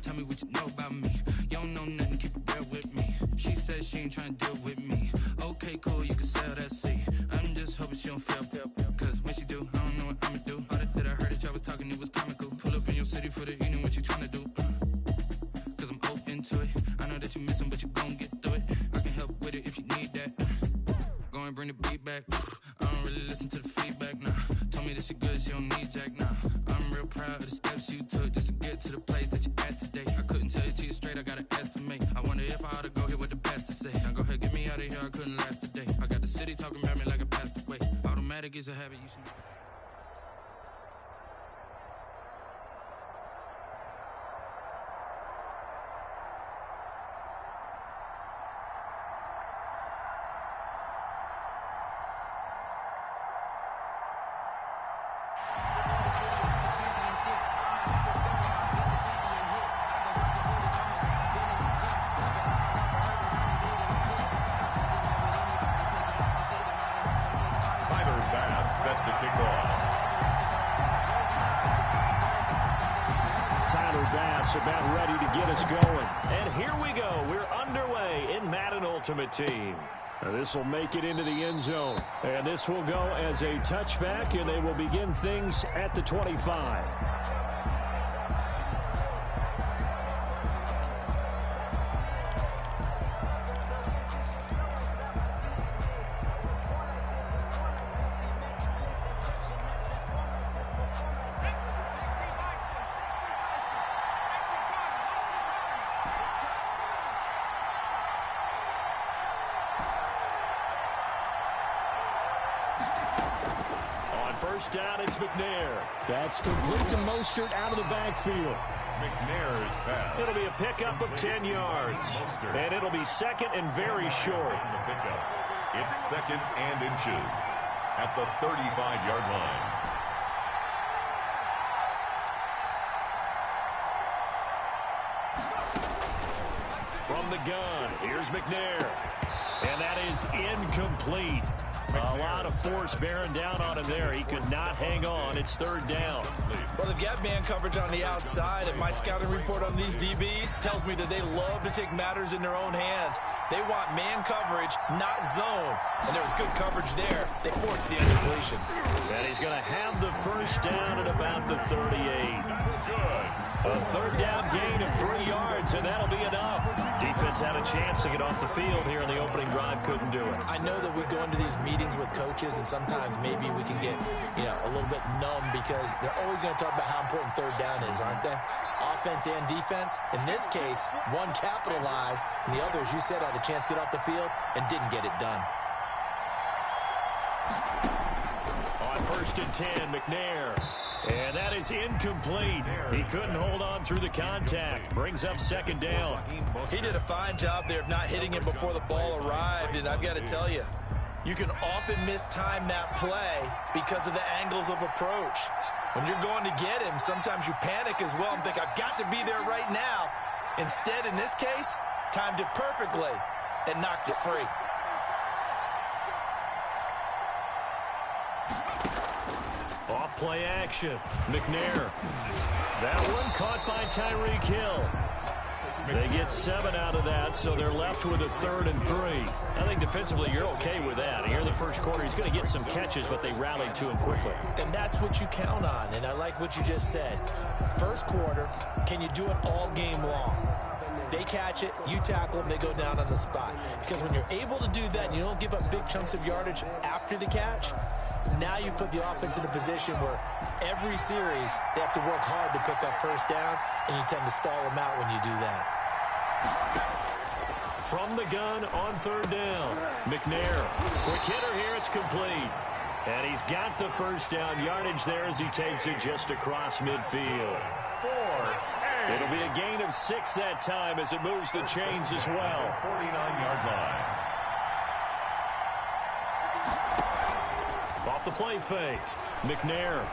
tell me what you know about me. You don't know nothing, keep it real with me. She said she ain't trying to deal with me. Okay, cool, you can sell that seat. I'm just hoping she don't fail. Cause when she do, I don't know what I'ma do. All that I heard that y'all was talking, it was comical. Pull up in your city for the evening, what you tryna do? Cause I'm open to it. I know that you miss him, but you gon' get through it. I can help with it if you need that. Go and bring the beat back. I don't really listen to the feedback, nah. Told me that she good, she don't need Jack, nah. I'm real proud of the steps you took just to get to the place that you at today. I couldn't tell you to you straight, I gotta estimate. I wonder if I ought to go here with the best to say. Now go ahead, get me out of here, I couldn't last a day. I got the city talking about me like I passed away. Automatic is a habit, you should know. About ready to get us going. And here we go. We're underway in Madden Ultimate Team. This will make it into the end zone. And this will go as a touchback, and they will begin things at the 25. First down, it's McNair. That's complete to Mostert out of the backfield. McNair's pass. It'll be a pickup of 10 yards. And it'll be second and very short. It's second and inches at the 35-yard line. From the gun, here's McNair. And that is incomplete. A lot of force bearing down on him there. He could not hang on. It's third down. Well, they've got man coverage on the outside, and my scouting report on these DBs tells me that they love to take matters in their own hands. They want man coverage, not zone. And there was good coverage there. They forced the incompletion. And he's going to have the first down at about the 38. Good. A third down gain of 3 yards, and that'll be enough. Defense had a chance to get off the field here in the opening drive, couldn't do it. I know that we go into these meetings with coaches, and sometimes maybe we can get, a little bit numb because they're always going to talk about how important third down is, aren't they? Offense and defense. In this case, one capitalized, and the other, as you said, had a chance to get off the field and didn't get it done. On first and 10, McNair. And that is incomplete. He couldn't hold on through the contact. Brings up second down. He did a fine job there of not hitting him before the ball arrived, and I've got to tell you, you can often mistime that play because of the angles of approach. When you're going to get him, sometimes you panic as well and think, I've got to be there right now. Instead, in this case, timed it perfectly and knocked it free. Off play action. McNair. That one caught by Tyreek Hill. They get 7 out of that, so they're left with a 3rd and 3. I think defensively you're okay with that. Here in the first quarter, he's going to get some catches, but they rallied to him quickly. And that's what you count on, and I like what you just said. First quarter, can you do it all game long? They catch it, you tackle them, they go down on the spot. Because when you're able to do that and you don't give up big chunks of yardage after the catch, now you put the offense in a position where every series they have to work hard to pick up first downs, and you tend to stall them out when you do that. From the gun on third down, McNair. Quick hitter here, it's complete. And he's got the first down yardage there as he takes it just across midfield. It'll be a gain of 6 that time as it moves the chains as well. 49-yard line. Off the play fake. McNair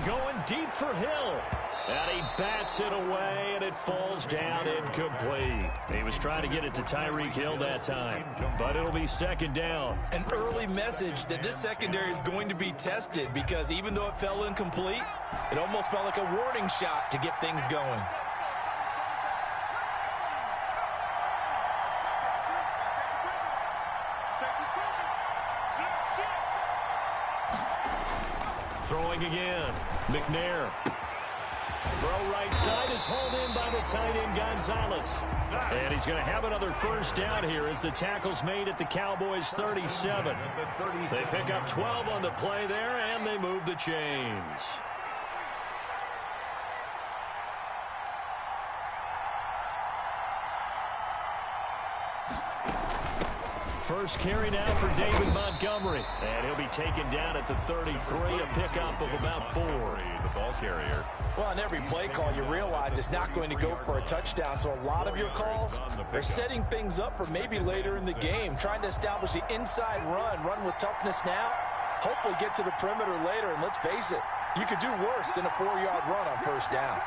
going deep for Hill. And he bats it away, and it falls down incomplete. He was trying to get it to Tyreek Hill that time, but it'll be second down. An early message that this secondary is going to be tested because even though it fell incomplete, it almost felt like a warning shot to get things going. Throwing again. McNair. Throw right side is hauled in by the tight end Gonzalez. And he's going to have another first down here as the tackle's made at the Cowboys 37. They pick up 12 on the play there, and they move the chains. First carry now for David Montgomery. And he'll be taken down at the 33, a pickup of about 4. The ball carrier. Well, on every play call, you realize it's not going to go for a touchdown. So a lot of your calls are setting things up for maybe later in the game, trying to establish the inside run with toughness now, hopefully get to the perimeter later. And let's face it, you could do worse than a 4-yard run on first down.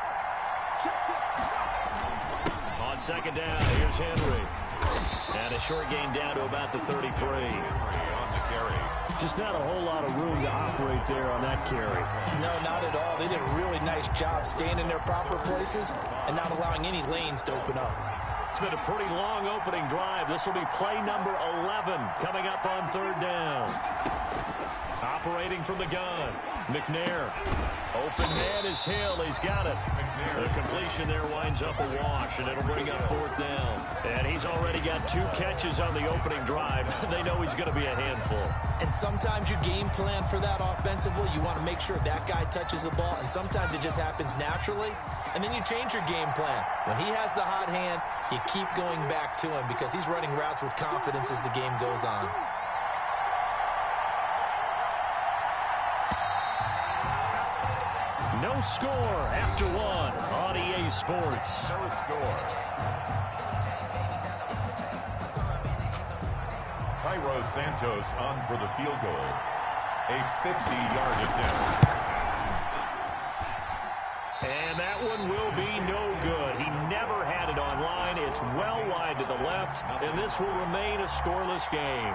On second down, here's Henry. And a short gain down to about the 33. On the carry. Just not a whole lot of room to operate there on that carry. No, not at all. They did a really nice job staying in their proper places and not allowing any lanes to open up. It's been a pretty long opening drive. This will be play number 11 coming up on third down. Operating from the gun, McNair. Open man is Hill. He's got it. The completion there winds up a wash, and it'll bring up fourth down. And he's already got 2 catches on the opening drive. They know he's going to be a handful. And sometimes you game plan for that offensively. You want to make sure that guy touches the ball, and sometimes it just happens naturally. And then you change your game plan. When he has the hot hand, you keep going back to him because he's running routes with confidence as the game goes on. No score after 1 on EA Sports. No score. Cairo Santos on for the field goal. A 50-yard attempt. And that one will be no good. He never had it on line. It's well wide to the left, and this will remain a scoreless game.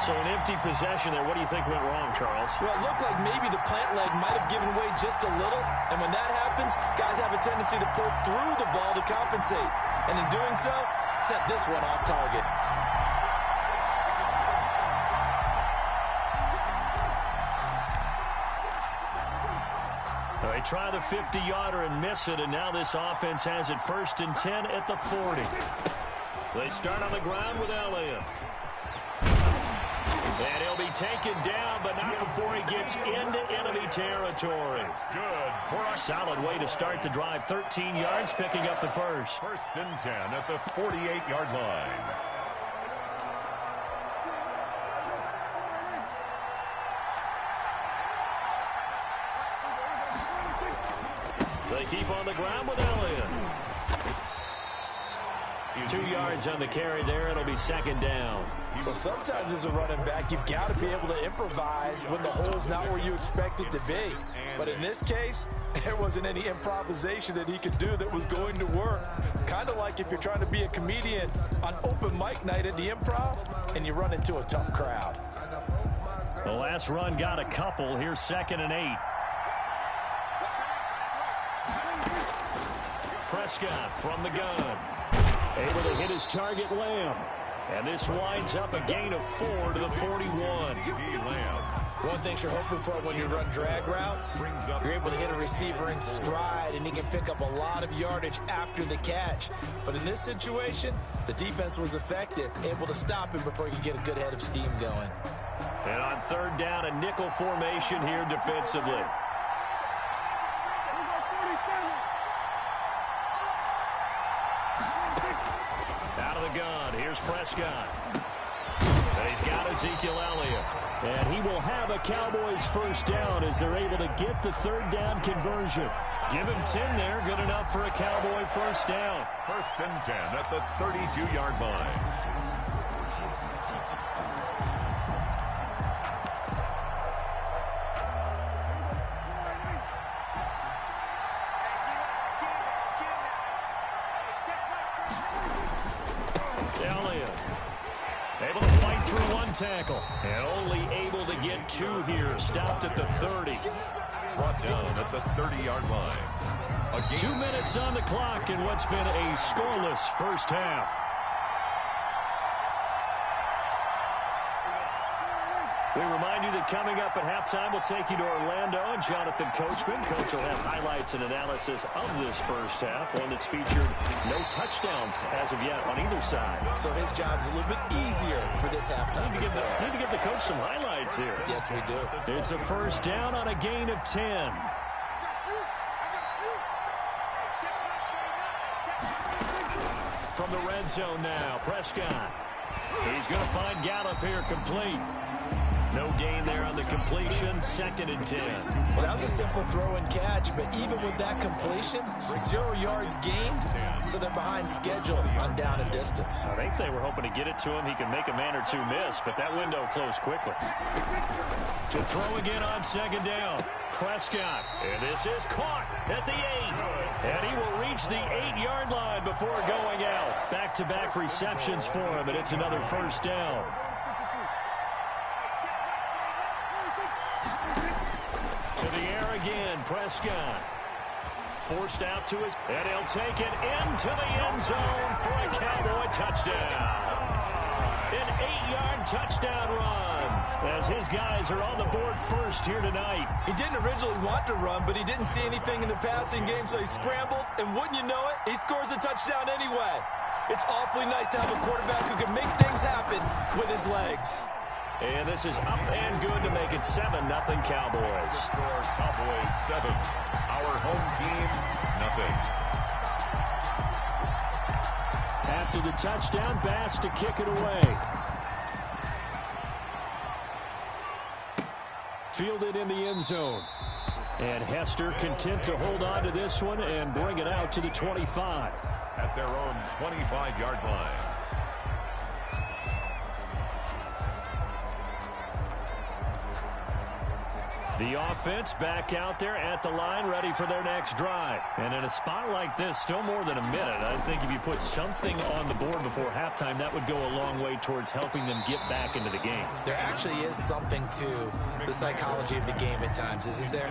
So an empty possession there. What do you think went wrong, Charles? Well, it looked like maybe the plant leg might have given way just a little. And when that happens, guys have a tendency to pull through the ball to compensate. And in doing so, set this one off target. They try the 50-yarder and miss it, and now this offense has it 1st and 10 at the 40. They start on the ground with Elliott. And he'll be taken down, but not before he gets into enemy territory. Good. Solid way to start the drive. 13 yards, picking up the first. 1st and 10 at the 48-yard line. They keep on the ground with Elliott. 2 yards on the carry there. It'll be 2nd down. Well, sometimes as a running back, you've got to be able to improvise when the hole's not where you expect it to be. But in this case, there wasn't any improvisation that he could do that was going to work. Kind of like if you're trying to be a comedian on open mic night at the Improv and you run into a tough crowd. The last run got a couple. Here's 2nd and 8. Prescott from the gun. Able to hit his target, Lamb. And this winds up a gain of 4 to the 41. One thing you're hoping for when you run drag routes, you're able to hit a receiver in stride, and he can pick up a lot of yardage after the catch. But in this situation, the defense was effective, able to stop him before he could get a good head of steam going. And on 3rd down, a nickel formation here defensively. Out of the gun, here's Prescott. And he's got Ezekiel Elliott. And he will have a Cowboys first down as they're able to get the 3rd down conversion. Give him 10 there, good enough for a Cowboy first down. 1st and 10 at the 32-yard line. Tackle. And only able to get 2 here. Stopped at the 30. Brought down at the 30-yard line. 2 minutes on the clock in what's been a scoreless first half. We remind you that coming up at halftime, we'll take you to Orlando and Jonathan Coachman. Coach will have highlights and analysis of this first half, one that's featured no touchdowns as of yet on either side. So his job's a little bit easier for this halftime. Need to give the coach some highlights here. Yes, we do. It's a first down on a gain of 10. From the red zone now, Prescott. He's going to find Gallup here complete. No gain there on the completion, 2nd and 10. Well, that was a simple throw and catch, but even with that completion, 0 yards gained, so they're behind schedule on down and distance. I think they were hoping to get it to him. He can make a man or two miss, but that window closed quickly. To throw again on 2nd down, Prescott. And this is caught at the 8. And he will reach the 8-yard line before going out. Back-to-back receptions for him, and it's another first down. To the air again, Prescott. Forced out to his, and he'll take it into the end zone for a Cowboy touchdown. An 8-yard touchdown run as his guys are on the board first here tonight. He didn't originally want to run, but he didn't see anything in the passing game, so he scrambled, and wouldn't you know it, he scores a touchdown anyway. It's awfully nice to have a quarterback who can make things happen with his legs. And this is up and good to make it 7-0 Cowboys. Score Cowboys 7. Our home team, nothing. After the touchdown, Bass to kick it away. Fielded in the end zone. And Hester content to hold on to this one and bring it out to the 25. At their own 25-yard line. The offense back out there at the line, ready for their next drive. And in a spot like this, still more than a minute, I think if you put something on the board before halftime, that would go a long way towards helping them get back into the game. There actually is something to the psychology of the game at times, isn't there?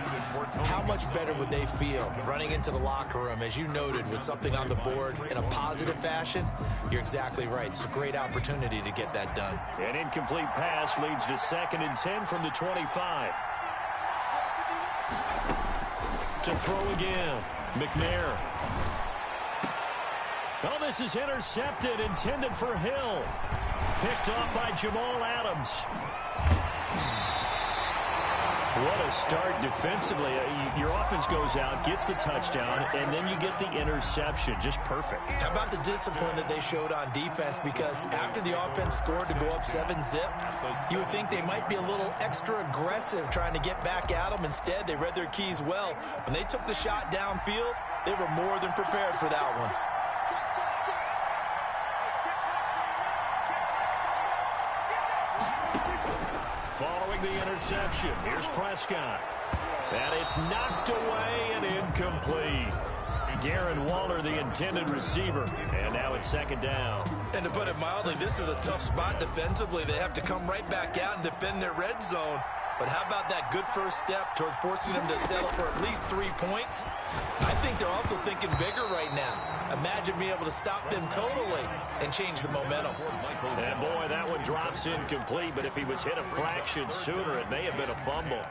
How much better would they feel running into the locker room, as you noted, with something on the board in a positive fashion? You're exactly right. It's a great opportunity to get that done. An incomplete pass leads to 2nd and 10 from the 25. To throw again, McNair. Oh, this is intercepted, intended for Hill. Picked off by Jamal Adams. What a start defensively. Your offense goes out, gets the touchdown, and then you get the interception. Just perfect. How about the discipline that they showed on defense? Because after the offense scored to go up 7-zip, you would think they might be a little extra aggressive trying to get back at them. Instead, they read their keys well. When they took the shot downfield, they were more than prepared for that one. Following the interception, here's Prescott. And it's knocked away and incomplete. Darren Waller, the intended receiver. And now it's 2nd down. And to put it mildly, this is a tough spot defensively. They have to come right back out and defend their red zone. But how about that good first step towards forcing them to settle for at least 3 points? I think they're also thinking bigger right now. Imagine being able to stop them totally and change the momentum. And boy, that one drops incomplete, but if he was hit a fraction sooner, it may have been a fumble.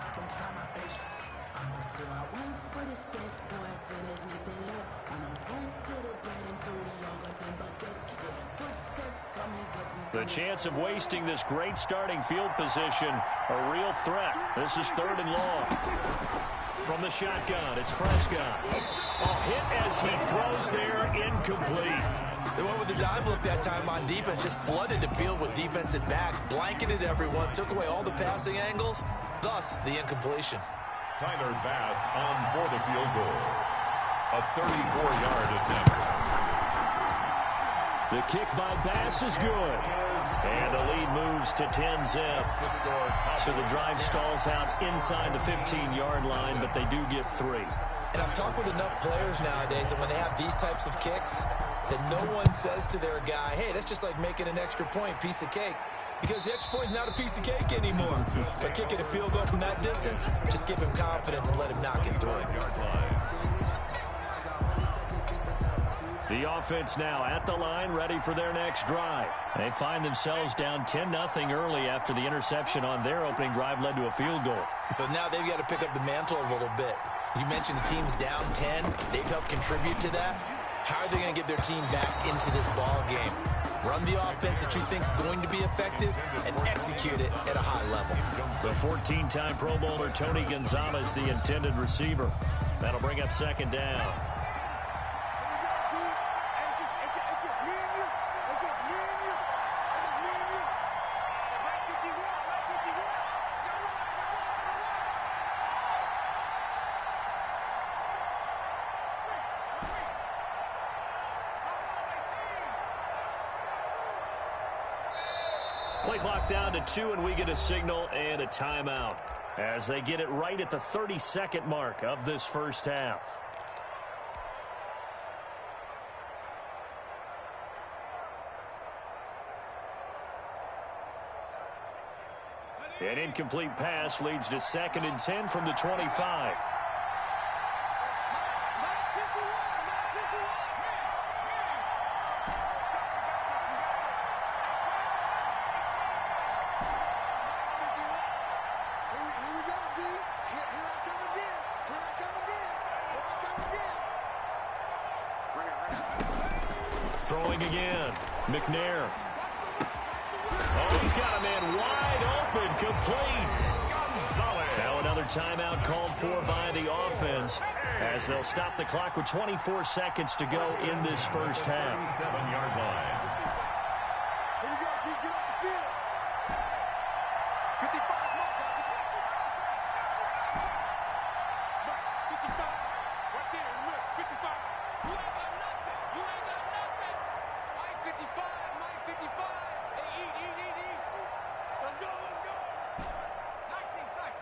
The chance of wasting this great starting field position, a real threat. This is 3rd and long. From the shotgun, it's Prescott. A hit as he throws there, incomplete. They went with the dive look that time on defense, just flooded the field with defensive backs, blanketed everyone, took away all the passing angles, thus the incompletion. Tyler Bass on for the field goal. A 34-yard attempt. The kick by Bass is good. And the lead moves to 10-zip. So the drive stalls out inside the 15-yard line, but they do get 3. And I've talked with enough players nowadays that when they have these types of kicks, that no one says to their guy, hey, that's just like making an extra point, piece of cake. Because the extra point is not a piece of cake anymore. But kicking a field goal from that distance, just give him confidence and let him knock it through. The offense now at the line, ready for their next drive. They find themselves down 10-0 early after the interception on their opening drive led to a field goal. So now they've got to pick up the mantle a little bit. You mentioned the team's down 10. They've helped contribute to that. How are they going to get their team back into this ball game? Run the offense that you think is going to be effective and execute it at a high level. The 14-time Pro Bowler Tony Gonzalez, the intended receiver. That'll bring up second down. Play clock down to 2, and we get a signal and a timeout as they get it right at the 30-second mark of this first half. An incomplete pass leads to 2nd and 10 from the 25. Throwing again. McNair. Oh, he's got a man wide open, complete. Now another timeout called for by the offense as they'll stop the clock with 24 seconds to go in this first half. 7-yard line. Here we go, G. Get off the field. 55, mark. 55. Right there in the middle. 55. You ain't got nothing. You ain't got nothing. Mike 55. Mike 55. Hey, eat. Let's go. 19 tight.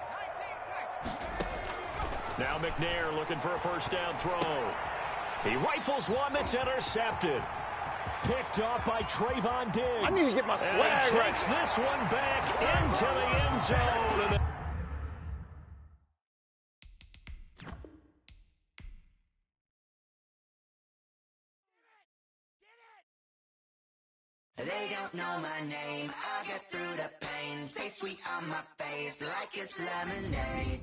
Now McNair looking for a first down throw. He rifles one that's intercepted. Picked off by Trayvon Diggs. I need to get my swag and he takes this one back into the end zone. They don't know my name, I'll get through the pain. Taste sweet on my face like it's lemonade.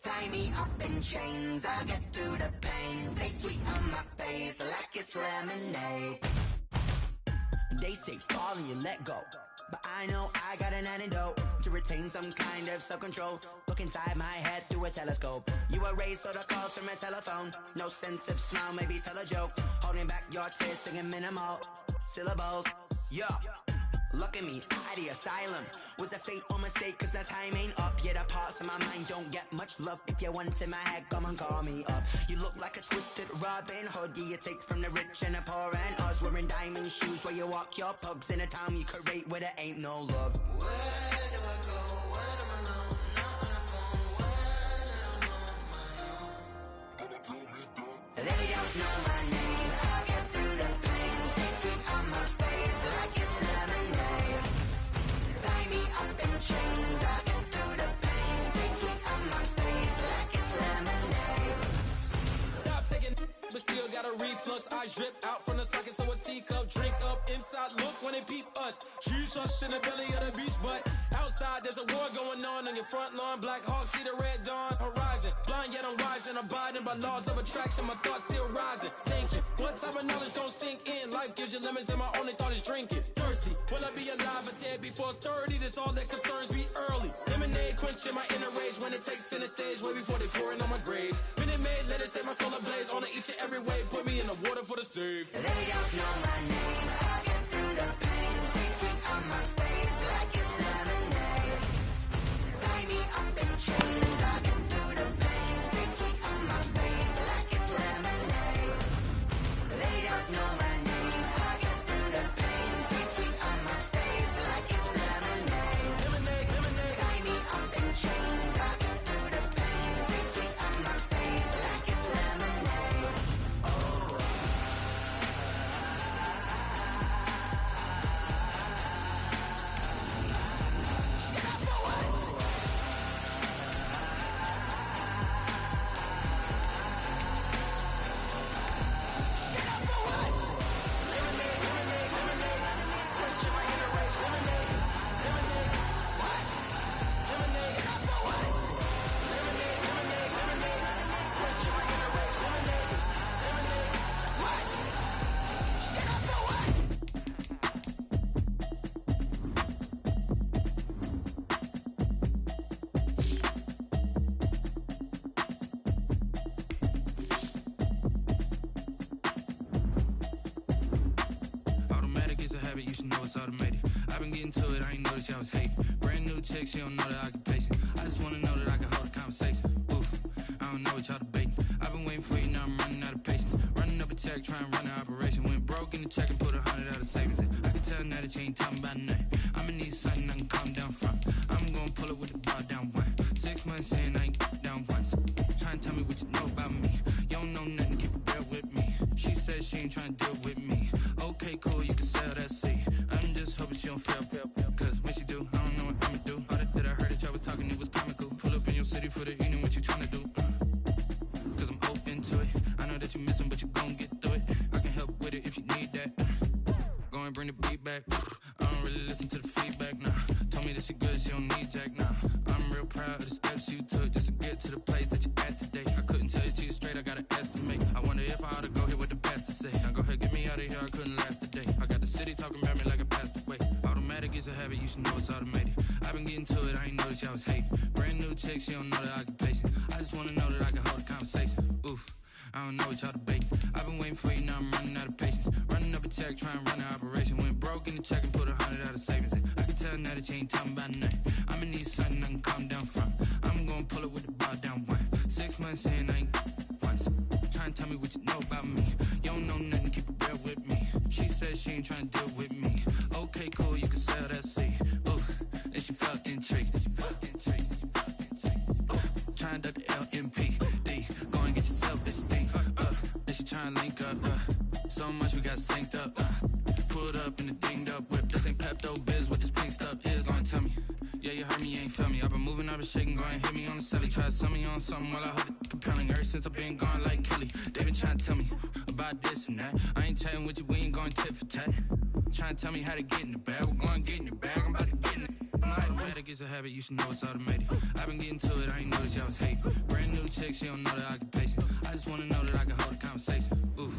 Tie me up in chains, I'll get through the pain. Taste sweet on my face like it's lemonade. They say fall and you let go, but I know I got an antidote to retain some kind of self-control. Look inside my head through a telescope. You erase all the calls from a telephone. No sense of smile, maybe tell a joke. Holding back your tears, singing minimal syllables. Yeah, look at me, at the asylum. Was a fate or mistake, cause the time ain't up. Yet the parts of my mind don't get much love. If you want in my head, come and call me up. You look like a twisted Robin Hood. You take from the rich and the poor and us. Wearing diamond shoes where you walk your pugs in a town you create where there ain't no love. Where do I go? When I'm alone? Not on the phone. When I'm on my own. They don't know my name. I'll get through the pain. Taste sweet on my face like it's lemonade. Tie me up in chains. I'll get through the pain. Taste sweet on my face like it's lemonade. Stop taking, but still got a reflux. I drip out from the socket to a teacup. Drink up inside. Look when they peep us. Shoes us in the belly of the beach, but outside there's a war going on your front lawn. Black Hawk see the red dawn horizon. Blind yet I'm rising, abiding by laws of attraction. My thoughts still rising. Thinking, what type of knowledge don't sink in? Life gives you lemons and my only thought is drinking. Thirsty, will I be alive or dead before 30? That's all that concerns me early. Lemonade quenching my inner rage when it takes center stage. Way before they pour it on my grave. Minute Maid, let it set my soul ablaze. On each and every way, put me in the water for the save. They don't know my name. I'll get through the pain. Taste sweet on my face like it's lemonade. Tie me up in chains. I'll get through the pain. Taste sweet on my face like it's lemonade. They don't know my name. I'll get through the pain. Taste sweet on my face like it's lemonade. Tie me up in chains. I'll get through the pain. Taste sweet on my face like it's lemonade. been getting to it, I ain't noticed y'all was hating. Brand new chick, she don't know the occupation. I just wanna know that I can hold a conversation. Oof, I don't know what y'all debating. I've been waiting for you, now I'm running out of patience. Running up a check, trying to run an operation. Went broke in the check and put 100 out of savings in. I can tell now that you ain't talking about nothing. I'ma need something I can calm down from. I'm gonna pull it with the bar down one. 6 months in, I ain't down once. Trying to tell me what you know about me. You don't know nothing, keep it real with me. She said she ain't trying to deal with me. Okay, cool, you can sell that seat. I'm just hoping she don't fail. Cause when she do, I don't know what I'ma do. All that I heard that y'all was talking, it was comical. Pull up in your city for the evening, what you trying to do? Cause I'm open to it. I know that you missing, but you gon' get through it. I can help with it if you need that. Go and bring the beat back. I don't really listen to the feedback, nah. Told me that she good, she don't need Jack, nah. I'm real proud of the steps you took just to get to the place that you at today. I couldn't tell you to you straight, I gotta estimate. I wonder if I ought to go here with the pastor say. Now go ahead, get me out of here, I couldn't last a day. I got the city talking about me like I passed away. Automatic is a habit, you should know it's automated. I've been getting to it, I ain't noticed y'all was hating. Brand new chick, she don't know the occupation. I just wanna know that I can hold a conversation. Oof, I don't know what y'all debating. I've been waiting for you, now I'm running out of patience. Running up a check, trying to run an operation. Went broke in the check and put 100 out of savings in. I can tell now that you ain't talking about nothing. I'ma need something I can calm down from. I'm gonna pull it with the bar down one. 6 months in, I ain't once. Trying to tell me what you know about me. You don't know nothing, keep it real with me. She said she ain't trying to deal with me. Okay, cool, you can sell that seat. Ooh, and she felt intrigued. Trying to duck the LMPD. Go and get your self-esteem. And she trying to link up. So much we got synced up. Pulled up in the dinged up whip. This ain't Pepto-Biz, what this pink stuff is. Go and tell me. Yeah, you heard me, you ain't felt me. I've been moving, I've been shaking, go and hit me on the celly. Try to sell me on something while I hold it compelling. Ever since I've been gone like Kelly, they been trying to tell me about this and that. I ain't chatting with you, we ain't going tit for tat. Trying to tell me how to get in the bag. We're going to get in the bag, I'm about to get in it. Automatic is a habit, you should know it's automated. I've been getting to it, I ain't noticed y'all was hating. Brand new chick, she don't know the occupation. I just wanna know that I can hold a conversation. Ooh,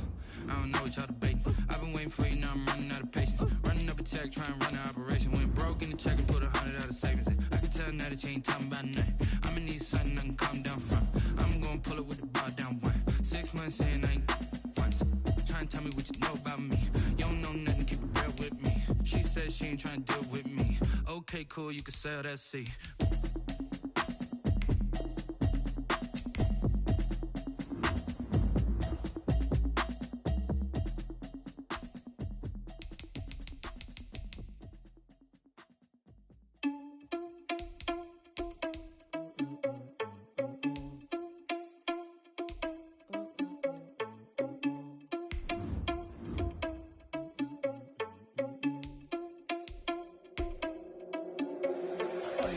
I don't know what y'all debating. I've been waiting for you, now I'm running out of patience. Running up a check, trying to run an operation. Went broke in the check and put 100 out of savings in. I can tell now that you ain't talking about nothing. I'ma need something I can calm down from. I'm gonna pull it with the bar down one. 6 months in, I ain't once. Trying to tell me what you know about me. You don't know nothing, keep it real with me. She said she ain't trying to deal with me. Okay, cool, you can sell that seat.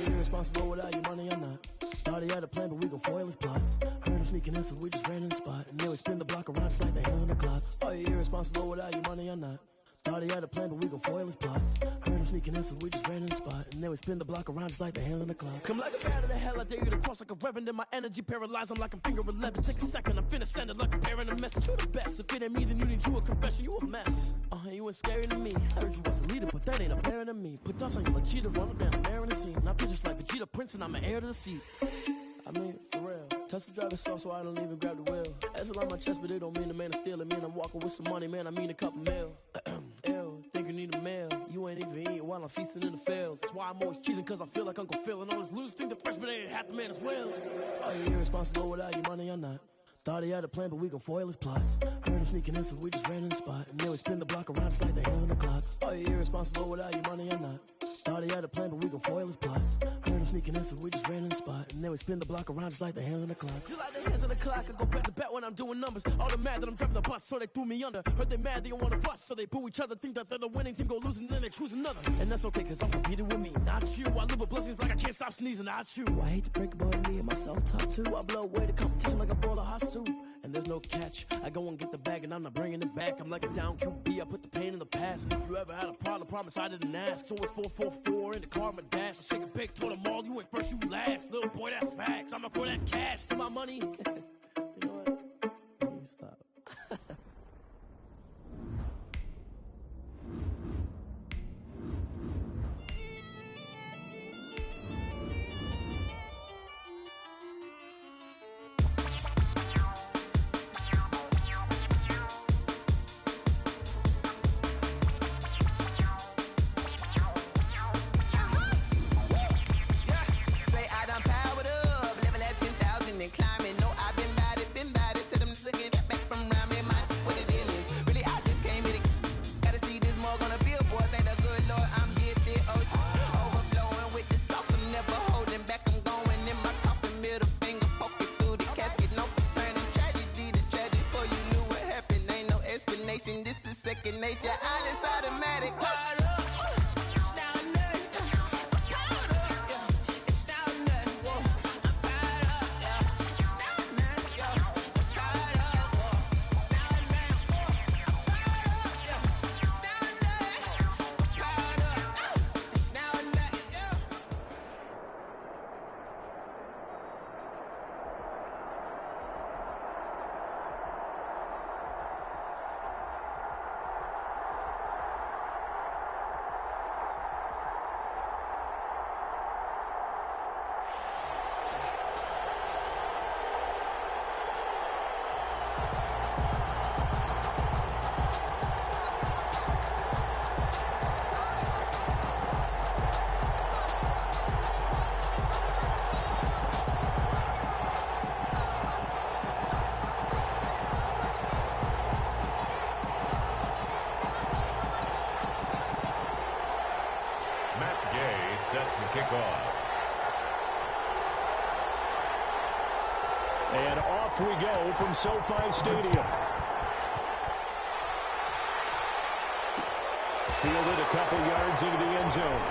Irresponsible without your money or not. Thought he had a plan, but we gon' foil his plot. Heard him sneaking in, so we just ran in the spot. And then we spin the block around just like the hand on the clock. Are you irresponsible without your money or not? Thought he had a plan, but we gon' foil his plot. Heard him sneaking in, so we just ran in the spot. And then we spin the block around just like the hands on the clock. Come like a bat of the hell, I dare you to cross like a reverend. And my energy paralyzed, I'm like I'm finger 11. Take a second, I'm finna send it like a bearing a message. You the best, if it ain't me, then you need you a confession. You a mess, you ain't scary to me. Heard you was a leader, but that ain't apparent to me. Put dust on you like cheetah, run up down the air in the scene. I feel just like Vegeta Prince, and I'm an heir to the seat. I mean, for real. Touch the driver's soft, so I don't even grab the wheel. That's on my chest, but it don't mean the man is stealing. Mean I'm walking with some money, man, I mean a couple mil. Ew, think you need a meal. You ain't even eating while I'm feasting in the field. That's why I'm always cheesing, cause I feel like Uncle Phil. And all this loose think the freshman ain't half the man as well. Are you irresponsible without your money or not? Thought he had a plan, but we gon' foil his plot. Heard him sneaking in, so we just ran in the spot. And then we spin the block around just like the hand on the clock. Are you irresponsible without your money or not? Thought he had a plan, but we gon' foil his plot. Heard him sneaking in, so we just ran in the spot. And then we spin the block around just like the hands on the clock. Just like the hands on the clock, I go back to back when I'm doing numbers. All the mad that I'm driving the bus, so they threw me under. Heard they mad, they don't wanna bust, so they boo each other. Think that they're the winning team, go losing, then they choose another. And that's okay, cause I'm competing with me, not you. I live with blessings like I can't stop sneezing, not you. I hate to break it, but me and myself top two. I blow away the competition like a bowl of hot soup. And there's no catch, I go and get the bag and I'm not bringing it back. I'm like a down QB, I put the pain in the past. And if you ever had a problem, promise I didn't ask. So it's 444 in the car, my dash. I shake a big, told them all, you went first, you last. Little boy, that's facts, I'ma throw that cash to my money. You know what, let me stop. second nature, all is automatic. Kick off. And off we go from SoFi Stadium. Fielded a couple yards into the end zone.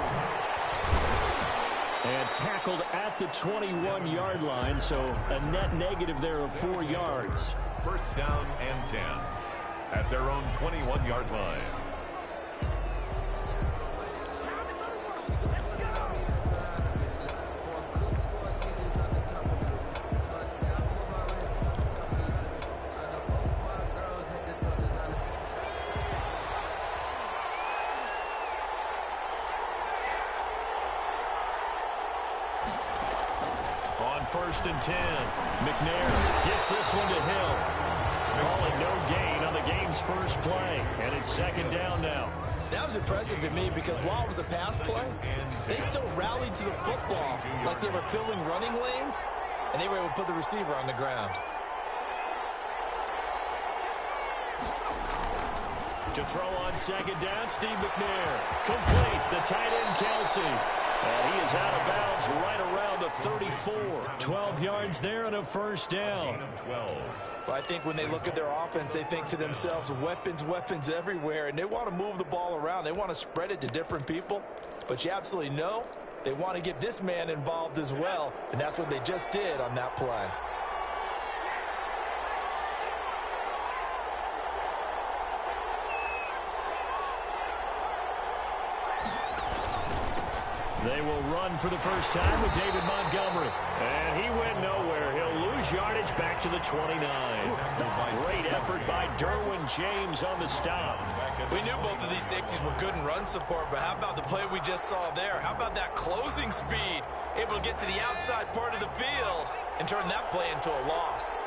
And tackled at the 21-yard line, so a net negative there of 4 yards. First down and 10 at their own 21-yard line. First and 10. McNair gets this one to Hill. Calling no gain on the game's first play. And it's second down now. That was impressive to me because while it was a pass play, they still rallied to the football like they were filling running lanes, and they were able to put the receiver on the ground. To throw on second down, Steve McNair. Complete. The tight end, Kelsey. And he is out of bounds right around the 34. 12 yards there and a first down. 12. Well, I think when they look at their offense, they think to themselves, weapons everywhere, and they want to move the ball around. They want to spread it to different people. But you absolutely know they want to get this man involved as well, and that's what they just did on that play. They will run for the first time with David Montgomery. And he went nowhere. He'll lose yardage back to the 29. Great effort by Derwin James on the stop. We knew both of these safeties were good in run support, but how about the play we just saw there? How about that closing speed? Able to get to the outside part of the field and turn that play into a loss.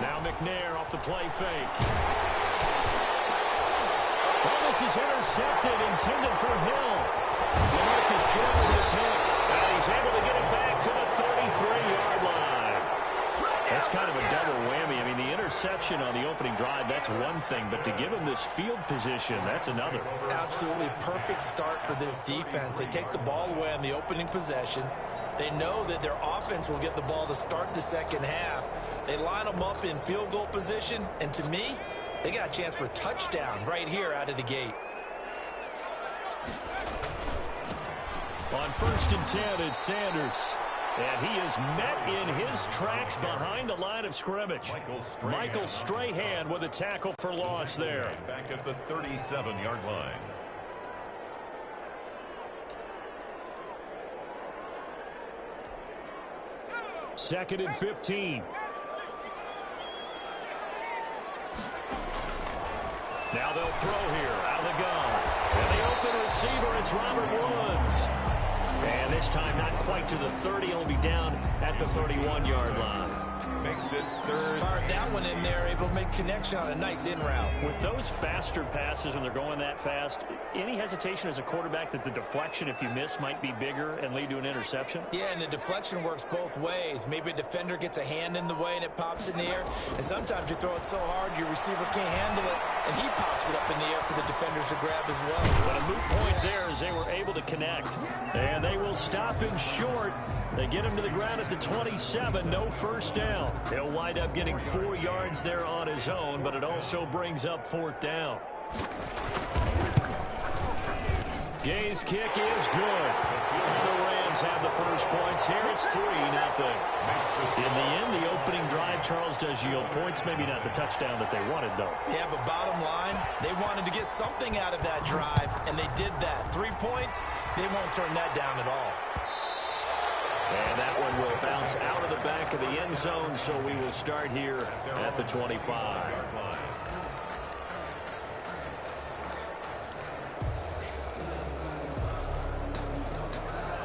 Now McNair off the play fake. Well, this is intercepted, intended for Hill. LaMarcus Jones with a pick. And he's able to get it back to the 33-yard line. That's kind of a double whammy. I mean, the interception on the opening drive, that's one thing. But to give him this field position, that's another. Absolutely perfect start for this defense. They take the ball away on the opening possession. They know that their offense will get the ball to start the second half. They line them up in field goal position, and to me, they got a chance for a touchdown right here out of the gate. On first and 10, it's Sanders. And he is met in his tracks behind the line of scrimmage. Michael Strahan with a tackle for loss there. Back at the 37-yard line. Second and 15. Now they'll throw here out of the gun. And the open receiver, it's Robert Woods. And this time not quite to the 30. He'll be down at the 31-yard line. Makes it third. Fired that one in there, able to make connection on a nice in route. With those faster passes when they're going that fast, any hesitation as a quarterback that the deflection, if you miss, might be bigger and lead to an interception? Yeah, and the deflection works both ways. Maybe a defender gets a hand in the way and it pops in the air. And sometimes you throw it so hard your receiver can't handle it, and he pops it up in the air for the defenders to grab as well. But a moot point there as they were able to connect. And they will stop him short. They get him to the ground at the 27, no first down. He'll wind up getting 4 yards there on his own, but it also brings up 4th down. Gay's kick is good. The Rams have the first points here. It's 3-0. In the end, the opening drive, Charles, does yield points. Maybe not the touchdown that they wanted, though. Yeah, but bottom line, they wanted to get something out of that drive, and they did that. 3 points, they won't turn that down at all. And that one will bounce out of the back of the end zone, so we will start here at the 25.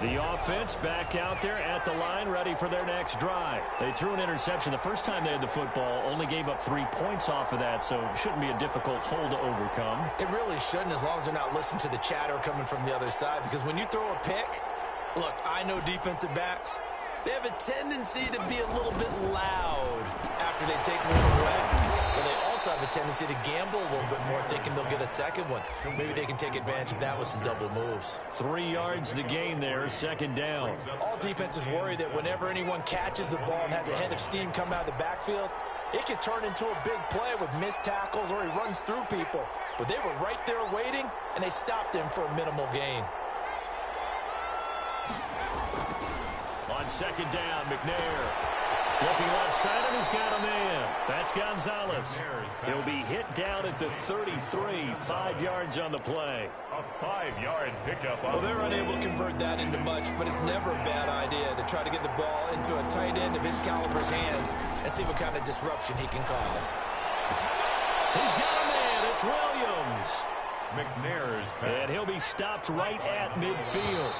The offense back out there at the line, ready for their next drive. They threw an interception the first time they had the football, only gave up 3 points off of that, so it shouldn't be a difficult hole to overcome. It really shouldn't, as long as they're not listening to the chatter coming from the other side, because when you throw a pick, look, I know defensive backs, they have a tendency to be a little bit loud after they take one away. But they also have a tendency to gamble a little bit more, thinking they'll get a second one. Maybe they can take advantage of that with some double moves. 3 yards the gain there, 2nd down. All defenses worry that whenever anyone catches the ball and has a head of steam come out of the backfield, it can turn into a big play with missed tackles or he runs through people. But they were right there waiting, and they stopped him for a minimal gain. On 2nd down, McNair. Looking left side, and he's got a man. That's Gonzalez. He'll be hit down at the 33, 5 yards on the play. A 5-yard pickup. Well, they're unable to convert that into much, but it's never a bad idea to try to get the ball into a tight end of his caliber's hands and see what kind of disruption he can cause. He's got a man. It's Williams. McNair's pass. And he'll be stopped right at midfield.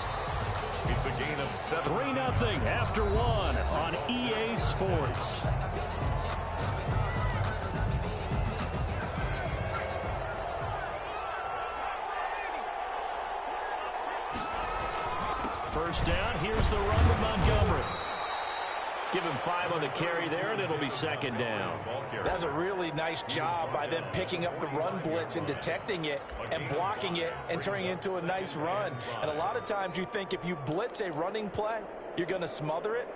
It's a gain of 7. 3-0 after 1 on EA Sports. First down, here's the run to Montgomery. Give him 5 on the carry there, and it'll be 2nd down. That's a really nice job by them picking up the run blitz and detecting it and blocking it and turning it into a nice run. And a lot of times you think if you blitz a running play, you're going to smother it.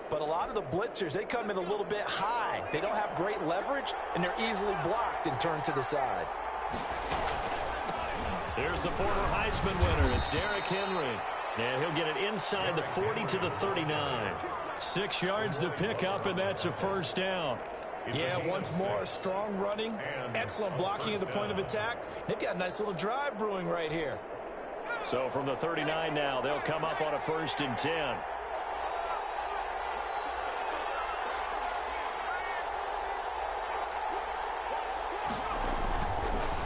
But a lot of the blitzers, they come in a little bit high. They don't have great leverage, and they're easily blocked and turned to the side. There's the former Heisman winner. It's Derrick Henry. And he'll get it inside the 40 to the 39. 6 yards the pickup, and that's a first down. Yeah, once more, strong running, excellent blocking at the point of attack. They've got a nice little drive brewing right here. So from the 39 now, they'll come up on a 1st and 10.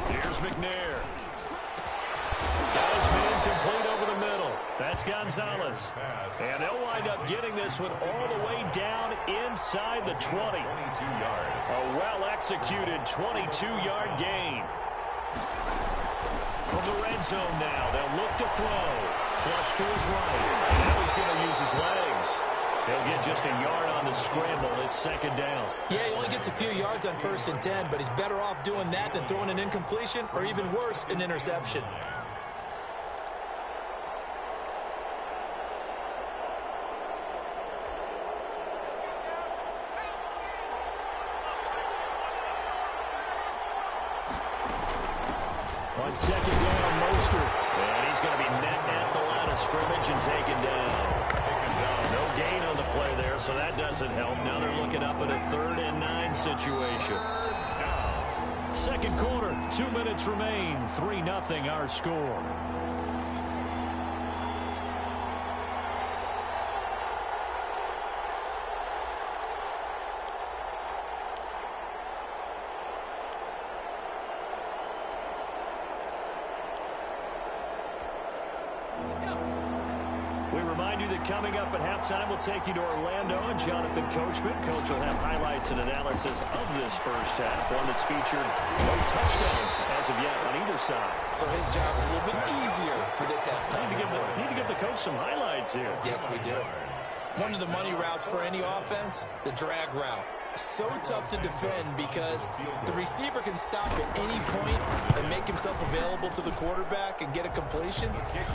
Here's McNair. Got his man complete over the middle. That's Gonzalez. And they'll wind up getting this one all the way down inside the 20. 22 yards. A well-executed 22-yard gain. From the red zone now, they'll look to throw. Flush to his right. Now he's going to use his legs. He'll get just a yard on the scramble. It's 2nd down. Yeah, he only gets a few yards on 1st and 10, but he's better off doing that than throwing an incompletion or even worse, an interception. On 2nd down, Mostert. And he's going to be met at the line of scrimmage and taken down. No gain on the play there, so that doesn't help. Now they're looking up at a 3rd and 9 situation. 2nd quarter, 2 minutes remain. 3-0 our score. Coming up at halftime, we'll take you to Orlando and Jonathan Coachman. Coach will have highlights and analysis of this first half, one that's featured no touchdowns as of yet on either side. So his job is a little bit easier for this halftime. Need to give the coach some highlights here. Yes, we do. One of the money routes for any offense, the drag route. So tough to defend because the receiver can stop at any point and make himself available to the quarterback and get a completion.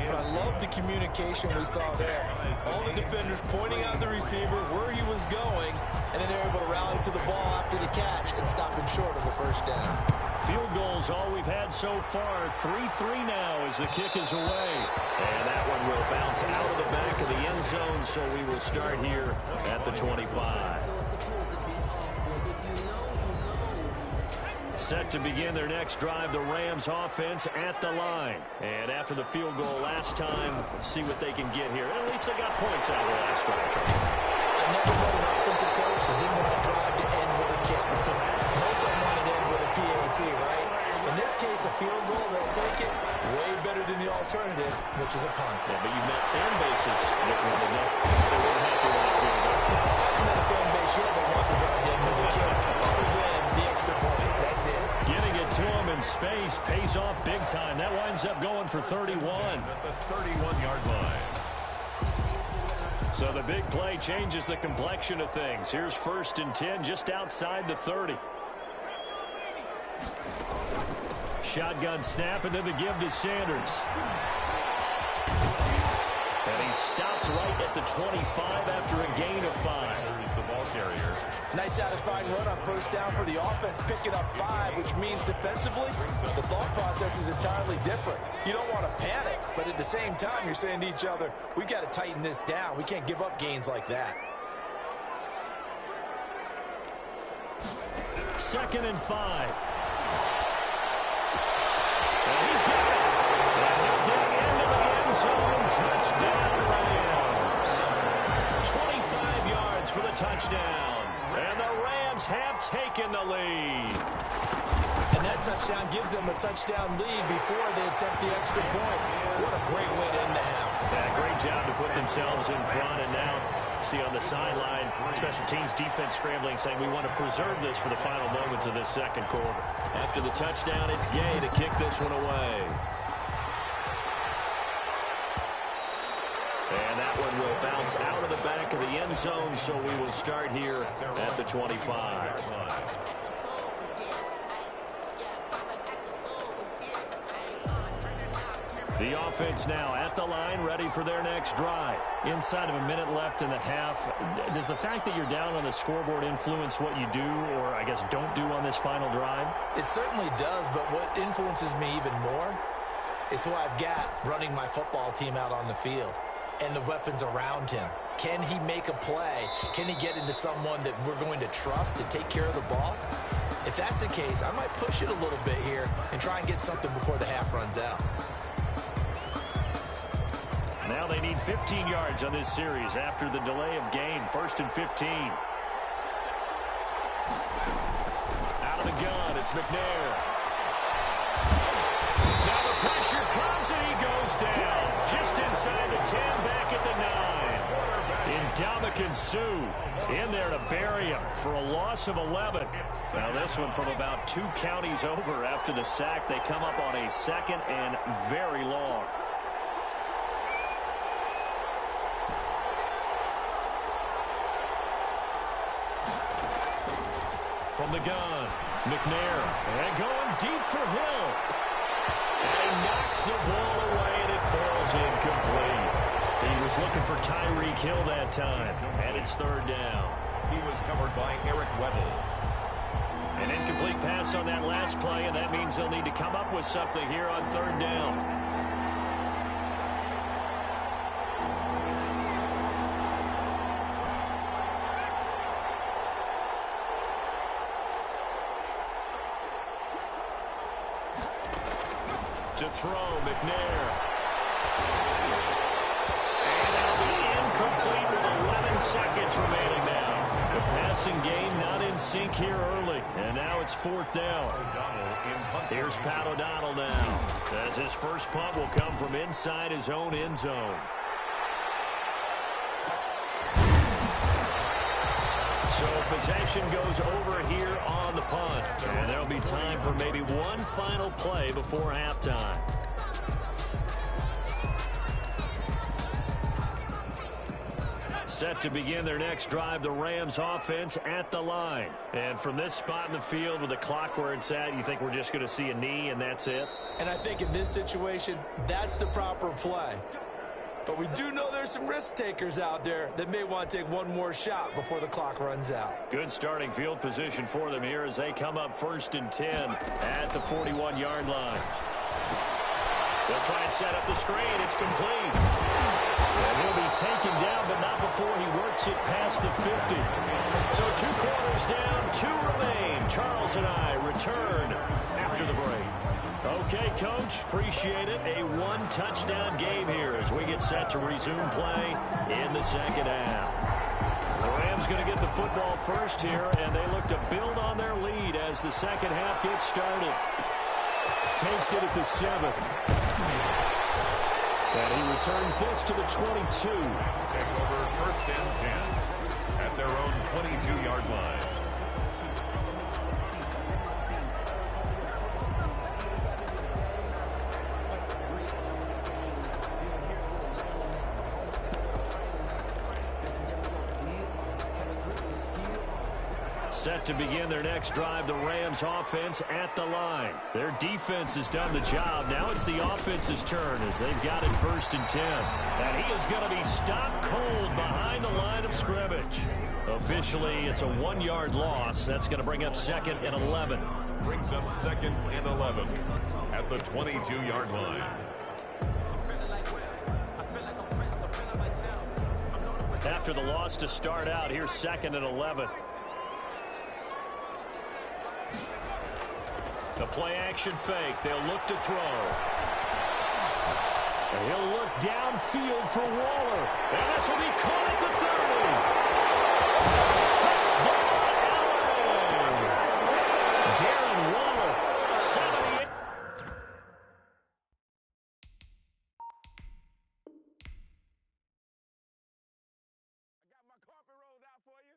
But I love the communication we saw there. All the defenders pointing out the receiver, where he was going, and then they're able to rally to the ball after the catch and stop him short of the first down. Field goals all we've had so far. 3-3 now as the kick is away. And that one will bounce out of the back of the end zone, so we will start here at the 25. Set to begin their next drive, the Rams offense at the line. And after the field goal last time, see what they can get here. At least they got points out of the last drive. I never met an offensive coach that didn't want to drive to end with a kick. Most of them want to end with a PAT, right? In this case, a field goal, they'll take it way better than the alternative, which is a punt. Yeah, but you've met fan bases that were happy with that field goal. I haven't met a fan base yet that wants to drive to end with a kick, other than the extra point. That's it. Getting it to him in space pays off big time. That winds up going for 31. At the 31-yard line. So the big play changes the complexion of things. Here's 1st and 10 just outside the 30. Shotgun snap, and then the give to Sanders. And he stopped right at the 25 after a gain of 5. Here's the ball carrier. Nice satisfying run on first down for the offense, picking up 5, which means defensively, the thought process is entirely different. You don't want to panic, but at the same time, you're saying to each other, we got to tighten this down. We can't give up gains like that. 2nd and 5. And he's got it. And they're getting into the end zone. Touchdown, Rams. 25 yards for the touchdown. And the Rams have taken the lead. And that touchdown gives them a touchdown lead before they attempt the extra point. What a great way to end the half. Yeah, great job to put themselves in front. And now, see on the sideline, special teams defense scrambling, saying we want to preserve this for the final moments of this second quarter. After the touchdown, it's Gay to kick this one away. And that one will bounce out of the back of the end zone, so we will start here at the 25. The offense now at the line, ready for their next drive. Inside of a minute left in the half, does the fact that you're down on the scoreboard influence what you do, or I guess don't do on this final drive? It certainly does, but what influences me even more is who I've got running my football team out on the field and the weapons around him. Can he make a play? Can he get into someone that we're going to trust to take care of the ball? If that's the case, I might push it a little bit here and try and get something before the half runs out. Now they need 15 yards on this series after the delay of game. 1st and 15. Out of the gun, it's McNair. Now the pressure comes and he goes down. Just inside the 10, back at the 9. Ndamukong Suh in there to bury him for a loss of 11. Now this one from about 2 counties over after the sack. They come up on a 2nd and very long. From the gun, McNair, and going deep for Hill. And he knocks the ball away, and it falls incomplete. He was looking for Tyreek Hill that time, and it's 3rd down. He was covered by Eric Weddle. An incomplete pass on that last play, and that means they'll need to come up with something here on 3rd down. To throw, McNair. And that'll be incomplete with 11 seconds remaining now. The passing game not in sync here early. And now it's 4th down. Here's Pat O'Donnell now, as his first punt will come from inside his own end zone. So possession goes over here on the punt. And there'll be time for maybe one final play before halftime. Set to begin their next drive, the Rams offense at the line. And from this spot in the field with the clock where it's at, you think we're just going to see a knee and that's it? And I think in this situation, that's the proper play. But we do know there's some risk takers out there that may want to take one more shot before the clock runs out. Good starting field position for them here as they come up 1st and 10 at the 41-yard line. They'll try and set up the screen. It's complete. And he'll be taken down, but not before he works it past the 50. So 2 quarters down, 2 remain. Charles and I return after the break. Okay, Coach, appreciate it. A 1-touchdown game here as we get set to resume play in the second half. The Rams going to get the football first here, and they look to build on their lead as the second half gets started. Takes it at the 7. And he returns this to the 22. Take over 1st and 10 at their own 22-yard line. Set to begin their next drive, the Rams offense at the line. Their defense has done the job. Now it's the offense's turn as they've got it 1st and 10. And he is going to be stopped cold behind the line of scrimmage. Officially, it's a 1-yard loss. That's going to bring up 2nd and 11. Brings up 2nd and 11 at the 22-yard line. After the loss to start out, here's 2nd and 11. The play-action fake. They'll look to throw. And he'll look downfield for Waller. And this will be caught at the 30. Touchdown, LA! Darren Waller, 78. I got my carpet rolled out for you.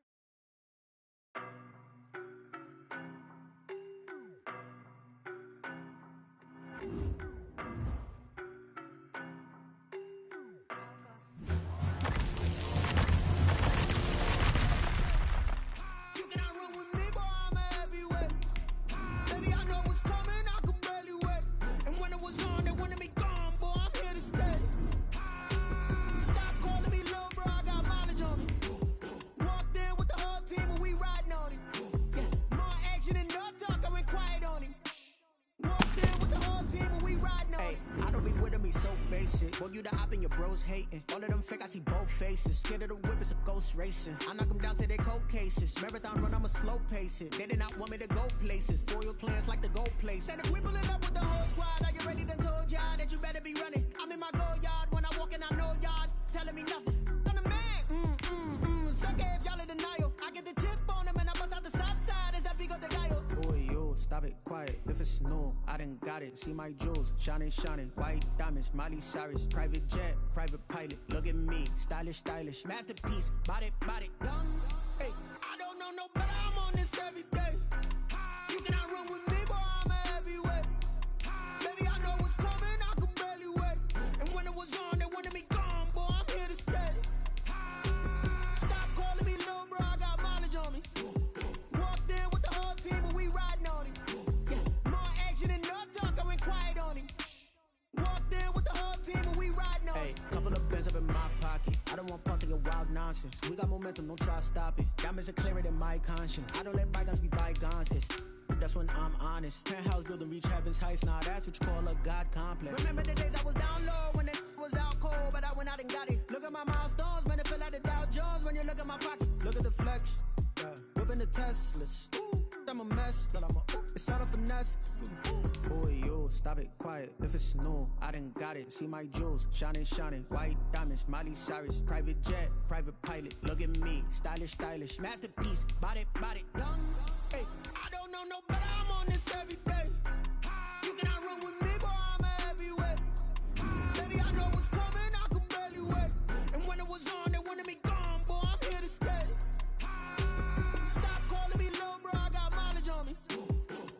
Boy, you the op and your bros hating. All of them fake, I see both faces. Scared of the whip, it's a ghost racing. I knock them down to their cold cases. Marathon run, I'ma slow pace it. They did not want me to go places. Foil plans like the gold place. And if we pulling up with the whole squad, are you ready? Done told y'all that you better be running. I'm in my go yard when I walk in, I know y'all telling me nothing. I'm the man. Suck if y'all in denial. I get the chip on them and I bust out the south side. Is that big of the guy? Boy, yo, stop it, quiet. If it's new, I done got it. See my jewels, shining, shining. White diamonds, Miley Cyrus. Private jet, private pilot. Look at me, stylish, stylish. Masterpiece, body, body. Young, hey, I don't know no better. I'm on this every day. You cannot run with me, boy, I'm a heavyweight. Baby, I know what's coming, I could barely wait. And when it was on, they wanted me gone, boy, I'm here to stay. Stop calling me little bro, I got mileage on me. Walked in with the whole team and we riding on him. Yeah, more action and no talk, I went quiet on him. Walked in with the whole team and we riding on him. Hey, couple of bins up in my pocket. I don't want pulse of your wild nonsense. We got momentum, don't try to stop it. Diamonds are clearer than my conscience. I don't let bygones be bygones. That's when I'm honest. Penthouse building, reach heaven's heights. Nah, that's what you call a God complex. Remember the days I was down low when it was out cold, but I went out and got it. Look at my milestones, man, it feel like the Dow Jones when you look at my pocket. Look at the flex, yeah. Whipping the Teslas. Ooh, I'm a mess, girl, it's all a finesse. Boy, yo, stop it, quiet. If it's new, I done got it. See my jewels, shining, shining. White diamonds, Miley Cyrus. Private jet, private pilot. Look at me, stylish, stylish. Masterpiece, body, body. Young, hey, I don't know no better. I'm on this every day. You cannot run with me, boy, I'm a heavyweight. Baby, I know what's coming, I could barely wait. And when it was on, they wanted me gone, boy, I'm here to stay. Stop calling me little bro, I got mileage on me.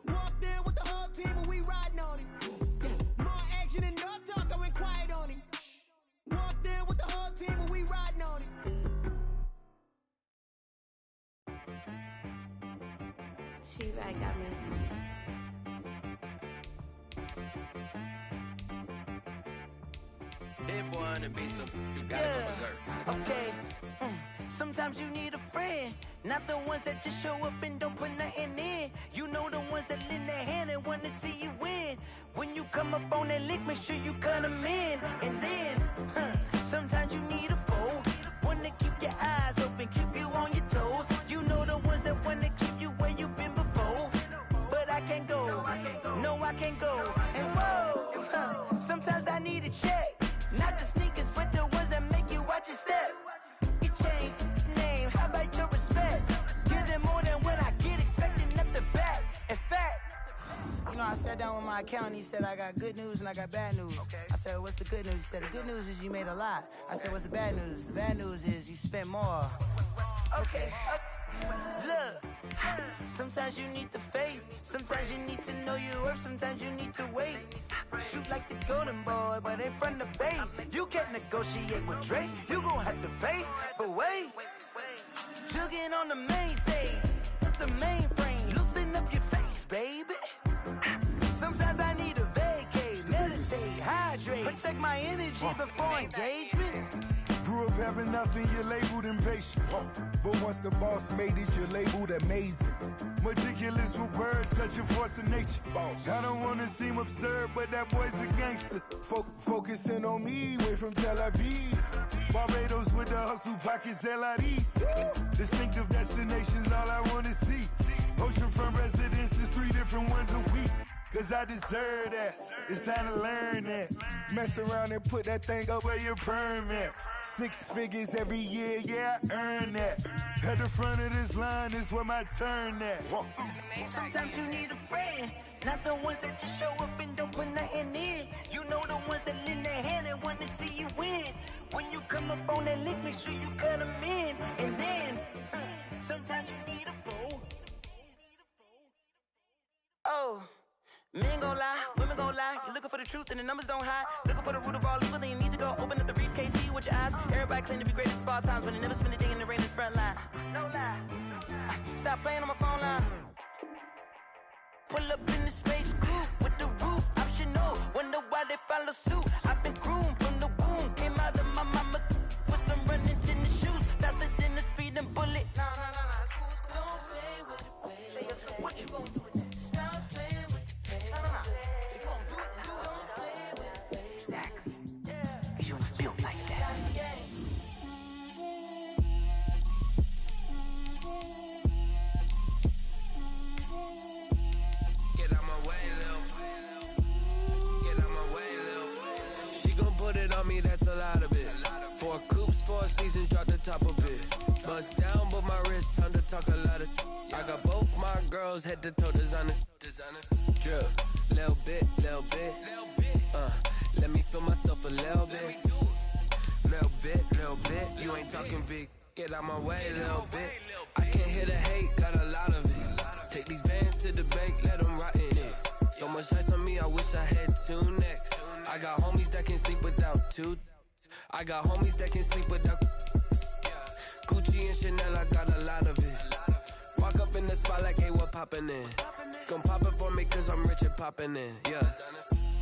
Walked in with the whole team and we riding on him. Yeah, more action and no talk, I went quiet on him. Walked in with the whole team and we riding on him. She-Rag got me. Hit boy on the beat, so you gotta go berserk. Okay. Sometimes you need a friend, not the ones that just show up and don't put nothing in. You know the ones that lend their hand and want to see you win. When you come up on that lick, make sure you cut them in. And then, sometimes you need a foe, one to keep your eyes open, keep you on your toes. You know the ones that want to keep you where you've been before. But I can't go, no I can't go. And whoa, sometimes I need a check, not the sneakers, but the ones that make you watch your step. You change name, how about your respect? Give them more than what I get, expecting nothing back. In fact, you know, I sat down with my accountant, he said I got good news and I got bad news. I said, what's the good news? He said, the good news is you made a lot. I said, what's the bad news? The bad news is you spent more. Okay. Look, sometimes you need the faith, sometimes you need to know your worth, sometimes you need to wait. Shoot like the golden boy, but in front of Bay. You can't negotiate with Drake, you gon' have to pay. But wait, jugging on the main stage, with the mainframe, loosen up your face, baby. Sometimes I need a vacate, meditate, hydrate, protect my energy before engagement. Grew up having nothing, you're labeled impatient. But once the boss made it, you're labeled amazing. Meticulous with words, such a force of nature. I don't wanna seem absurd, but that boy's a gangster. Focusing on me, way from Tel Aviv. Barbados with the hustle pockets, LIDs. Distinctive destinations, all I wanna see. Oceanfront residences, 3 different ones a week. Cause I deserve that, it's time to learn that. Mess around and put that thing up where your perm at. 6 figures every year, yeah, I earn that. At the front of this line is where my turn at. Sometimes you need a friend, not the ones that just show up and don't put nothing in. You know the ones that lend their hand and want to see you win. When you come up on that lick, make sure you cut them in. And then, sometimes you need a foe. Oh. Men gon' lie, women gon' lie. You're looking for the truth and the numbers don't hide. Looking for the root of all evil, then you need to go open up the briefcase, see with your eyes. Everybody claim to be greatest of all times, but they never spend a day in the rain in the front line. No lie. Stop playing on my phone line. Pull up in the space coupe with the roof optional. Wonder why they follow suit. I've been groomed from the womb. Came out of my mama with some running tennis shoes. Faster than the speeding bullet. Nah, it's cool, it's cool. Don't play with it, baby. Say what you gon' do? Me, that's a lot of it. 4 coops, 4 seasons, drop the top of it. Bust down, but my wrist, time to talk a lot of. I got both my girls head to toe designer. Drip, little bit. Let me feel myself a little bit. Little bit. You ain't talking big. Get out my way, little bit. I can't hear the hate, got a lot of it. Take these bands to the bank, let them rot in it. So much ice on me, I wish I had 2 necks. I got homies that can sleep without 2. I got homies that can sleep without Gucci and Chanel, I got a lot of it. Walk up in the spot like, hey, what poppin' in? Gon' pop it for me cause I'm rich and poppin' in, yeah.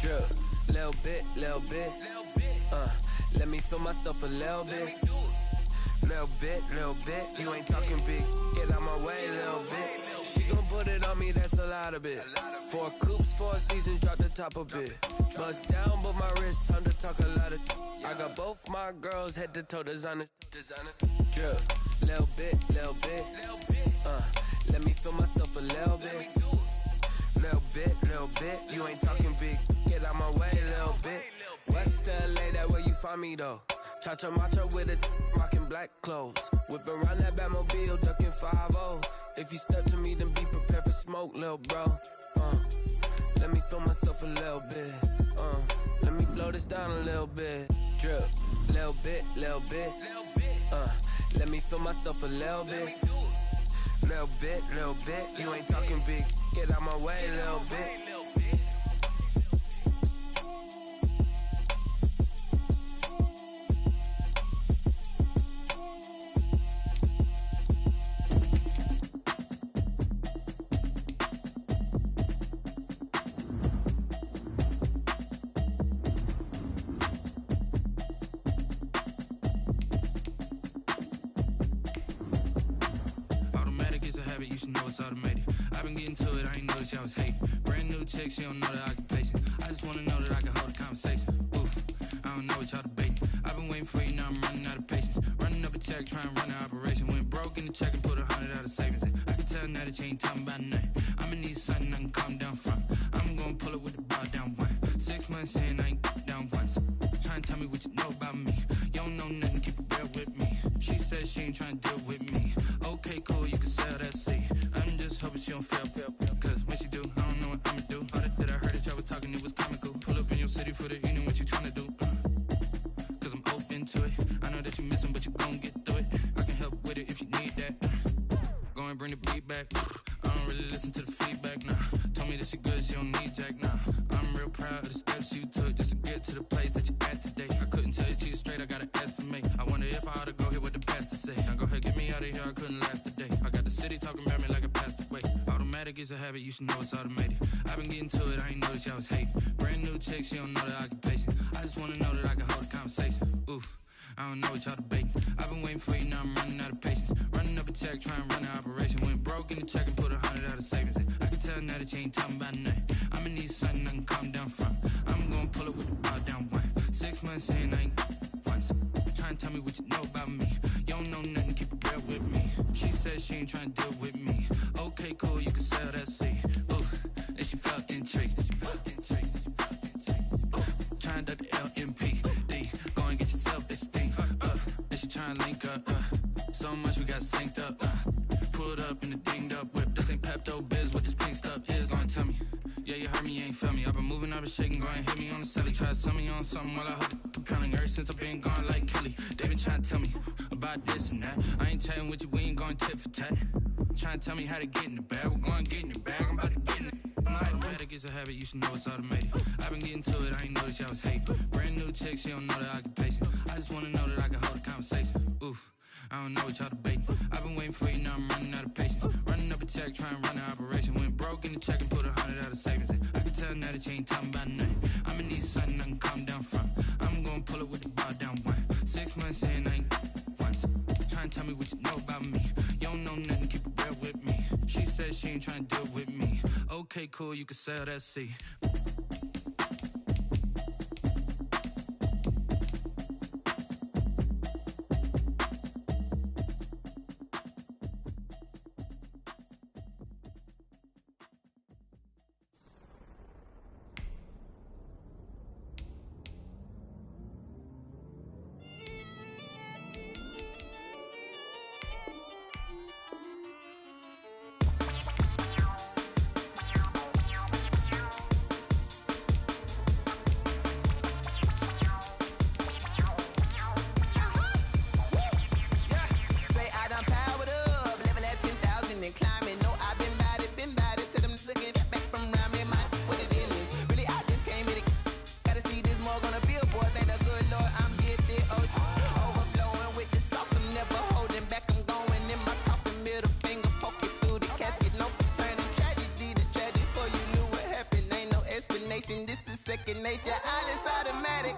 Drip, little bit. Let me feel myself a little bit. Little bit. You ain't talking big, get out my way, little bit. She gon' put it on me, that's a lot of it. 4 coops, 4 seasons, drop the top a bit. Bust down, but my wrist, time to talk a lot of. I got both my girls head to toe designer. Drip, little bit. Let me feel myself a little bit. Little bit. You ain't talking big, get out my way, little bit. West LA, that where you find me though. Cha-cha matcha with a rockin' black clothes. Whip around that Batmobile, ducking 5-0. If you step to me, then be prepared for smoke, lil' bro. Let me feel myself a little bit. Let me blow this down a little bit. Drip, little bit. Let me feel myself a little bit. Little bit. You ain't talking big. Get out my way, little bit. chick, she don't know the occupation. I just wanna know that I can hold a conversation. Oof, I don't know what y'all debating. I've been waiting for you, now I'm running out of patience. Running up a check, trying to run an operation. Went broke in the check and put 100 out of savings in. I can tell now that you ain't talking about nothing. I'ma need something I can calm down from. I'm gonna pull it with the bar down one. 6 months in, I ain't down once. Trying to tell me what you know about me. You don't know nothing, keep it real with me. She said she ain't trying to deal with me. Okay, cool, you can sell that seat. I'm just hoping she don't fail. Cause when she do, I don't know what I'ma do. All that I heard that y'all was talking, it was comical. Pull up in your city for the evening, what you trying to do? Cause I'm open to it. I know that you missing, but you gon' get through it. I can help with it if you need that. Go and bring the beat back. I don't really listen to the feedback, nah. Told me that she good, she don't need Jack, nah. I'm real proud of the steps you took just to get to the place that you at today. I couldn't tell you to you straight, I gotta estimate. I wonder if I ought to go here what the pastor say. Now go ahead, get me out of here, I couldn't last a day. I got the city talking about me like I passed away. Automatic is a habit, you should know it's automated. I've been getting to it, I ain't noticed y'all was hating. Brand new chick, she don't know the occupation. I just wanna know that I can hold a conversation. Oof, I don't know what y'all debating. I've been waiting for you, now I'm running out of patience. Running up a check, trying to run an operation. Went broke in the check and put 100 out of savings in. I can tell now that you ain't talking about nothing. I'ma need something I can calm down from. I'm gonna pull it with the bar down one. 6 months in, I ain't once. Trying to tell me what you know about me. You don't know nothing, keep it real with me. She said she ain't trying to deal with me. Okay, cool, you can sell that seat. Ooh, and she felt intrigued. Trying to duck the LMPD. Go and get your self-esteem. And she trying to link up. So much we got synced up. Pulled up in the dinged up whip. This ain't Pepto-Biz, what this pink stuff is. Go and tell me. Yeah, you heard me, you ain't felt me. I've been moving, I've been shaking, go and hit me on the celly. Try to sell me on something while I hope it compelling. Ever since I've been gone like Kelly, they been trying to tell me about this and that. I ain't chatting with you, we ain't going tit for tat. Trying to tell me how to get in the bag. We're going to get in the bag, I'm about to get in it. I'm like, automatic is a habit, you should know it's automated. I've been getting to it, I ain't noticed y'all was hating. Brand new chick, she don't know the occupation. I just wanna know that I can hold a conversation. Oof, I don't know what y'all debating. I've been waiting for you, now I'm running out of patience. Running up a check, trying to run an operation. Went broke in the check and put 100 out of savings in. I can tell now that you ain't talking about nothing. I'ma need something I can calm down from. I'm gonna pull it with the bar down one. 6 months in, I ain't once. Trying to tell me what you know about me. You don't know nothing, keep it real with me. She said she ain't trying to deal with me. Okay, cool, you can sell that seat. Second nature, all is automatic.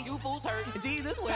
You fools hurt. Jesus will.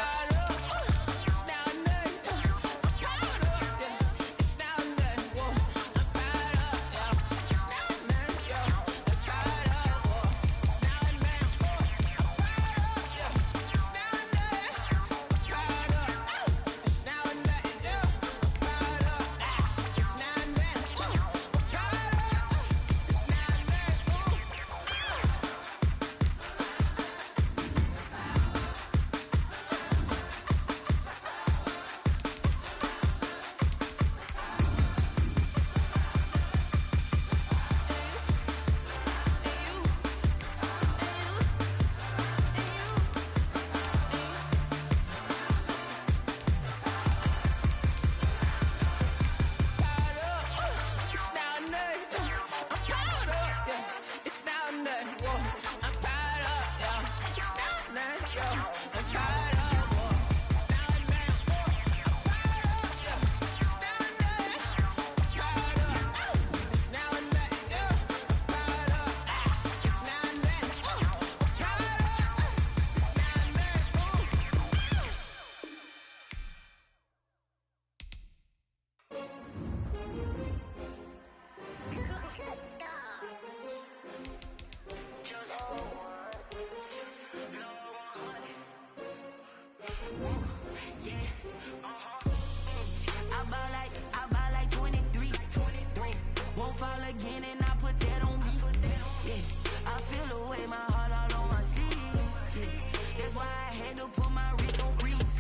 had to put my wrist on freeze.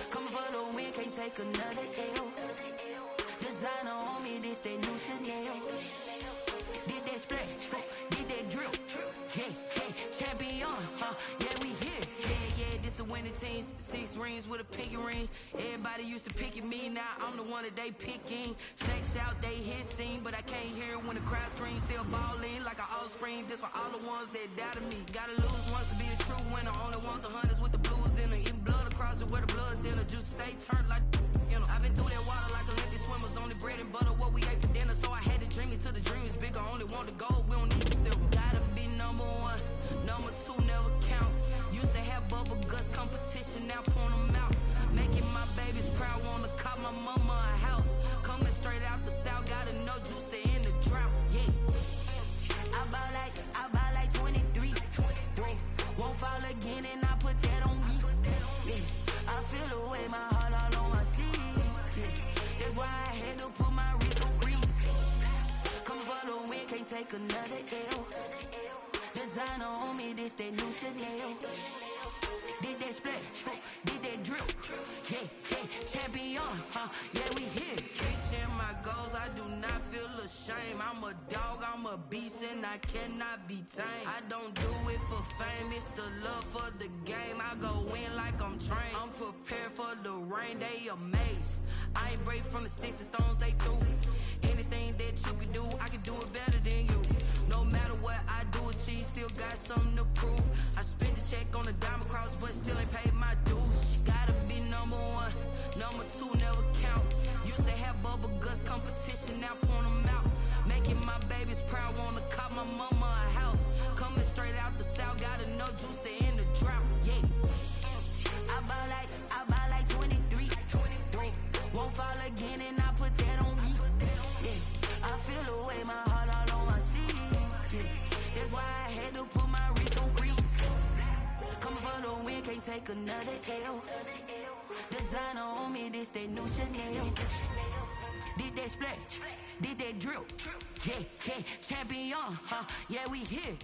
Coming for the win, can't take another L. Designer on me, this that new Chanel. Did that splash, did that drill. Yeah, champion, yeah, we here. Yeah, this the winning teams. 6 rings with a pinky ring. Everybody used to pick at me, now I'm the one that they picking. Snakes out, they hit scene, but I can't hear when the crowd screams. Still ballin' like an offspring. This for all the ones that doubted me. Gotta lose once to be a true winner. Only want the hunters with the blues in it. Eating blood across it where the blood thinner. Juice stay turned like, you know. I've been through that water like Olympic swimmers. Only bread and butter, what we ate for dinner. So I had to dream it till the dream is bigger. Only want the gold, we don't need the silver. Gotta be number 1, number 2 never count. Used to have bubble guts competition, now point them out. Making my babies proud, wanna cop my mama a house. Coming straight out the south, gotta know juice to end the drought. Yeah, I buy like 23. Won't fall again and I put that on me. Yeah, I feel the way, my heart all on my sleeve. Yeah, that's why I had to put my wrist on freeze. Coming for the win, can't take another L. Designer on me, this that new Chanel. Did that splash, did that drill. Yeah, champion, yeah, we here. Reaching my goals, I do not feel ashamed. I'm a dog, I'm a beast, and I cannot be tamed. I don't do it for fame, it's the love for the game. I go in like I'm trained. I'm prepared for the rain, they amazed. I ain't break from the sticks and stones they threw. Anything that you can do, I can do it better than you. No matter what I do, achieve, still got something to prove. I spent the check on the diamond cross, but still ain't paid my dues. Gotta be number 1, number 2 never count. Used to have bubble guts competition, now point them out. Making my babies proud, wanna cop my mama a house. Coming straight out the south, gotta know juice to end the drought. Yeah, I buy like 23. Won't fall again and I put that on me. Yeah, I feel the way, my heart all on my sleeve. Yeah, that's why I had to put my wrist on freeze. Coming for the win, can't take another L. Designer on me, this that new Chanel. Did that splash, did that drill. Yeah, champion, yeah, we here.